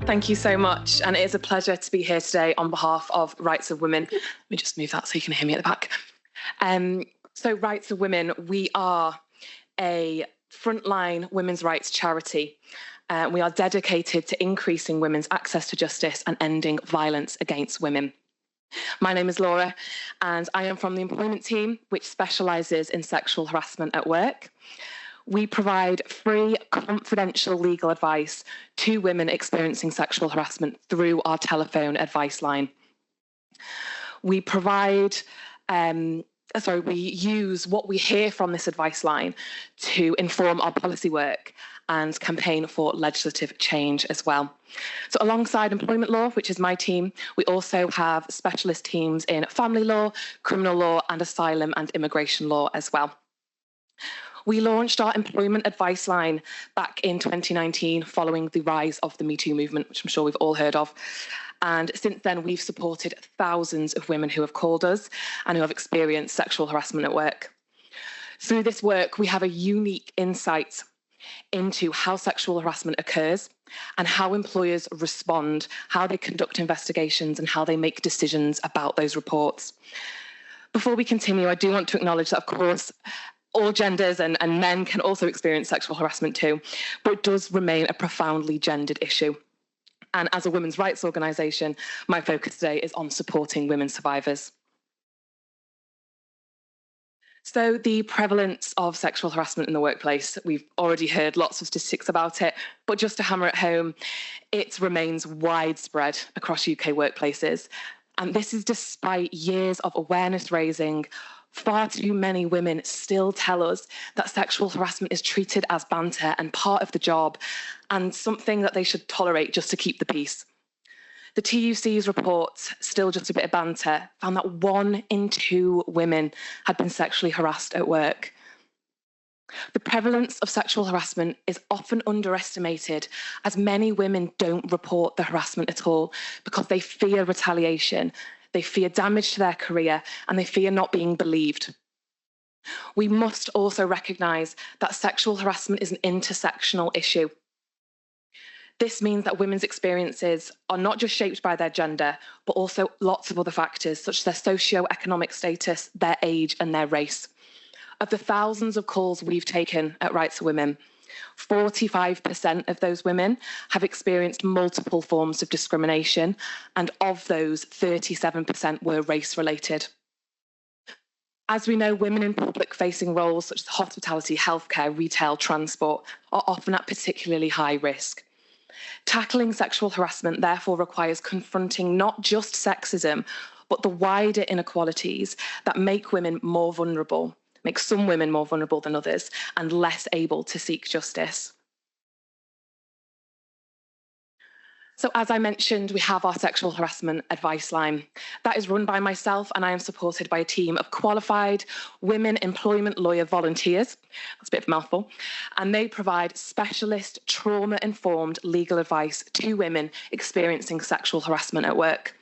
Thank you so much. And it is a pleasure to be here today on behalf of Rights of Women. Let me just move that so you can hear me at the back. So Rights of Women, we are a frontline women's rights charity. We are dedicated to increasing women's access to justice and ending violence against women. My name is Laura, and I am from the employment team, which specialises in sexual harassment at work. We provide free, confidential legal advice to women experiencing sexual harassment through our telephone advice line. We provide, we use what we hear from this advice line to inform our policy work and campaign for legislative change as well. So alongside employment law, which is my team, we also have specialist teams in family law, criminal law, and asylum and immigration law as well. We launched our employment advice line back in 2019 following the rise of the Me Too movement, which I'm sure we've all heard of. And since then, we've supported thousands of women who have called us and who have experienced sexual harassment at work. Through this work, we have a unique insight into how sexual harassment occurs and how employers respond, how they conduct investigations, and how they make decisions about those reports. Before we continue, I do want to acknowledge that, of course, all genders and men can also experience sexual harassment too, but it does remain a profoundly gendered issue. And as a women's rights organisation, my focus today is on supporting women survivors. So the prevalence of sexual harassment in the workplace, we've already heard lots of statistics about it, but just to hammer it home, it remains widespread across UK workplaces. And this is despite years of awareness raising. Far too many women still tell us that sexual harassment is treated as banter and part of the job and something that they should tolerate just to keep the peace. The TUC's report, Still Just a Bit of Banter, found that 1 in 2 women had been sexually harassed at work. The prevalence of sexual harassment is often underestimated as many women don't report the harassment at all because they fear retaliation. They fear damage to their career and they fear not being believed. We must also recognise that sexual harassment is an intersectional issue. This means that women's experiences are not just shaped by their gender, but also lots of other factors, such as their socio-economic status, their age, and their race. Of the thousands of calls we've taken at Rights of Women, 45% of those women have experienced multiple forms of discrimination, and of those, 37% were race-related. As we know, women in public-facing roles such as hospitality, healthcare, retail, transport are often at particularly high risk. Tackling sexual harassment therefore requires confronting not just sexism, but the wider inequalities that make women more vulnerable, make some women more vulnerable than others and less able to seek justice. So as I mentioned, we have our sexual harassment advice line. That is run by myself and I am supported by a team of qualified women employment lawyer volunteers. That's a bit of a mouthful. And they provide specialist trauma-informed legal advice to women experiencing sexual harassment at work.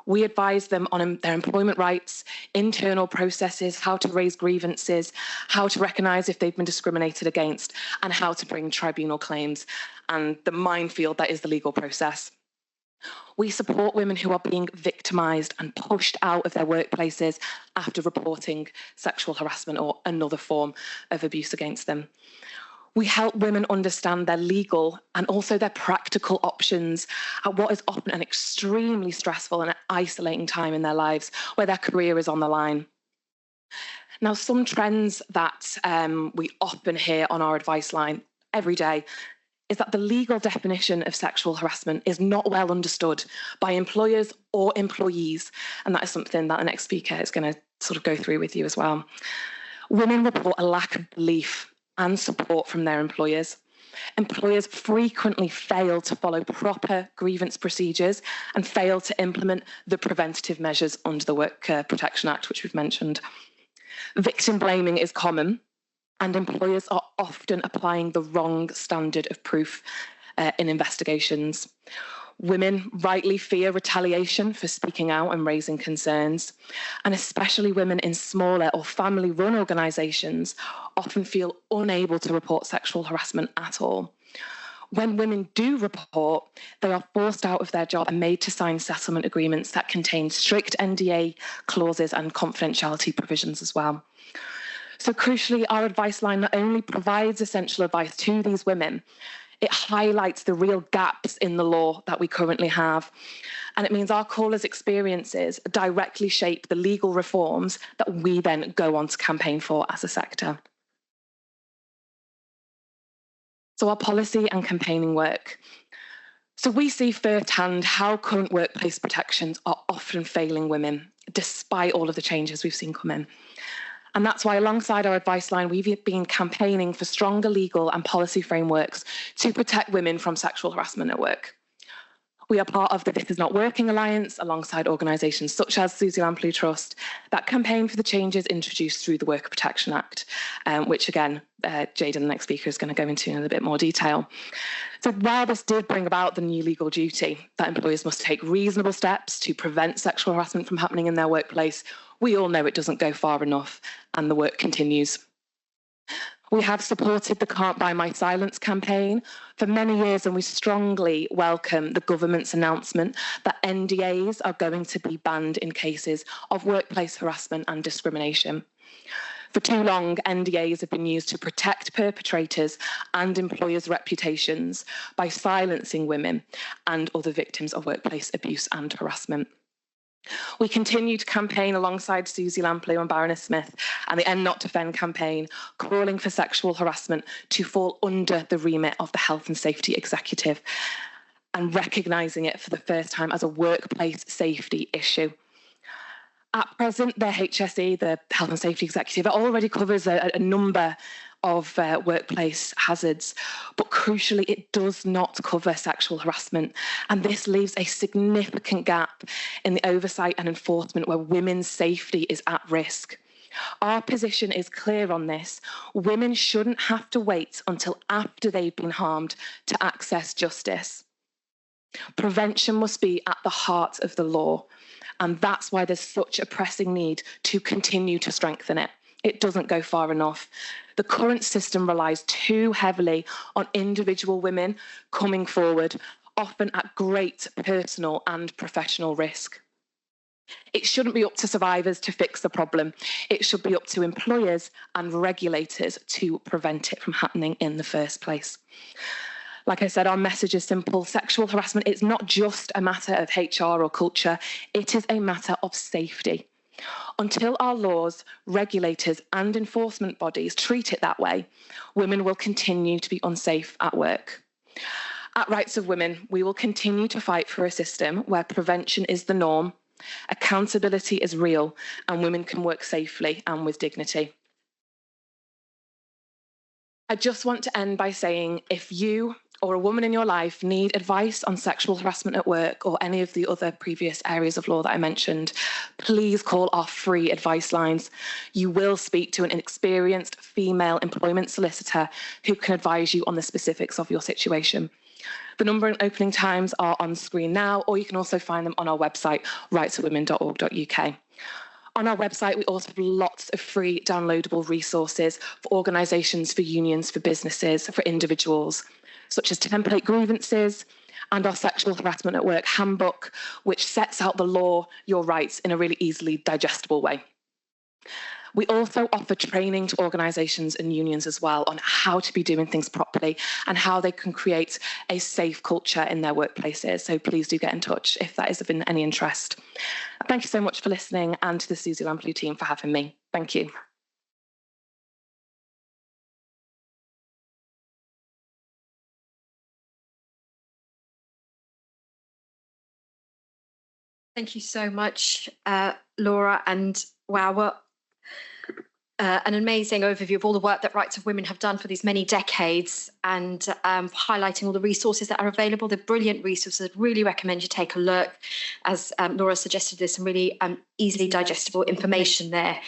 We advise them on their employment rights, internal processes, how to raise grievances, how to recognise if they've been discriminated against, and how to bring tribunal claims, and the minefield that is the legal process. We support women who are being victimised and pushed out of their workplaces after reporting sexual harassment or another form of abuse against them. We help women understand their legal and also their practical options at what is often an extremely stressful and isolating time in their lives where their career is on the line. Now, some trends that we often hear on our advice line every day is that the legal definition of sexual harassment is not well understood by employers or employees. And that is something that the next speaker is going to sort of go through with you as well. Women report a lack of belief and support from their employers. Employers frequently fail to follow proper grievance procedures and fail to implement the preventative measures under the Work Protection Act, which we've mentioned. Victim blaming is common, and employers are often applying the wrong standard of proof in investigations. Women rightly fear retaliation for speaking out and raising concerns, and especially women in smaller or family-run organisations often feel unable to report sexual harassment at all. When women do report, they are forced out of their job and made to sign settlement agreements that contain strict NDA clauses and confidentiality provisions as well. So crucially, our advice line not only provides essential advice to these women, it highlights the real gaps in the law that we currently have. And it means our callers' experiences directly shape the legal reforms that we then go on to campaign for as a sector. So our policy and campaigning work. So we see firsthand how current workplace protections are often failing women, despite all of the changes we've seen come in. And that's why, alongside our advice line, we've been campaigning for stronger legal and policy frameworks to protect women from sexual harassment at work. We are part of the This Is Not Working Alliance, alongside organisations such as Susie Lamplugh Trust, that campaign for the changes introduced through the Worker Protection Act, which again, Jade, the next speaker, is going to go into in a bit more detail. So while this did bring about the new legal duty that employers must take reasonable steps to prevent sexual harassment from happening in their workplace, we all know it doesn't go far enough, and the work continues. We have supported the Can't Buy My Silence campaign for many years, and we strongly welcome the government's announcement that NDAs are going to be banned in cases of workplace harassment and discrimination. For too long, NDAs have been used to protect perpetrators and employers' reputations by silencing women and other victims of workplace abuse and harassment. We continue to campaign alongside Susie Lamplugh and Baroness Smith and the End Not Defend campaign, calling for sexual harassment to fall under the remit of the Health and Safety Executive and recognising it for the first time as a workplace safety issue. At present, the HSE, the Health and Safety Executive, it already covers a number of workplace hazards, but crucially, it does not cover sexual harassment. And this leaves a significant gap in the oversight and enforcement where women's safety is at risk. Our position is clear on this. Women shouldn't have to wait until after they've been harmed to access justice. Prevention must be at the heart of the law. And that's why there's such a pressing need to continue to strengthen it. It doesn't go far enough. The current system relies too heavily on individual women coming forward, often at great personal and professional risk. It shouldn't be up to survivors to fix the problem. It should be up to employers and regulators to prevent it from happening in the first place. Like I said, our message is simple. Sexual harassment is not just a matter of HR or culture. It is a matter of safety. Until our laws, regulators and enforcement bodies treat it that way, women will continue to be unsafe at work. At Rights of Women, we will continue to fight for a system where prevention is the norm, accountability is real, and women can work safely and with dignity. I just want to end by saying, if you or a woman in your life need advice on sexual harassment at work or any of the other previous areas of law that I mentioned, please call our free advice lines. You will speak to an experienced female employment solicitor who can advise you on the specifics of your situation. The number and opening times are on screen now, or you can also find them on our website, rightsofwomen.org.uk. On our website, we also have lots of free downloadable resources for organisations, for unions, for businesses, for individuals, such as template grievances and our sexual harassment at work handbook, which sets out the law, your rights in a really easily digestible way. We also offer training to organisations and unions as well on how to be doing things properly and how they can create a safe culture in their workplaces. So please do get in touch if that is of any interest. Thank you so much for listening, and to the Susie Lamplugh team for having me. Thank you. Thank you so much, Laura, and wow, what an amazing overview of all the work that Rights of Women have done for these many decades, and highlighting all the resources that are available. They're brilliant resources. I'd really recommend you take a look. As Laura suggested, there's some really easily digestible information there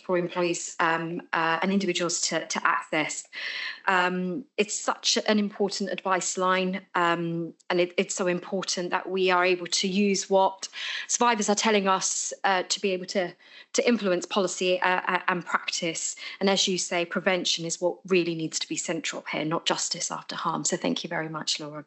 for employees and individuals to access. It's such an important advice line, and it's so important that we are able to use what survivors are telling us to be able to influence policy and practice. And as you say, prevention is what really needs to be central here, not justice after harm. So thank you very much, Laura.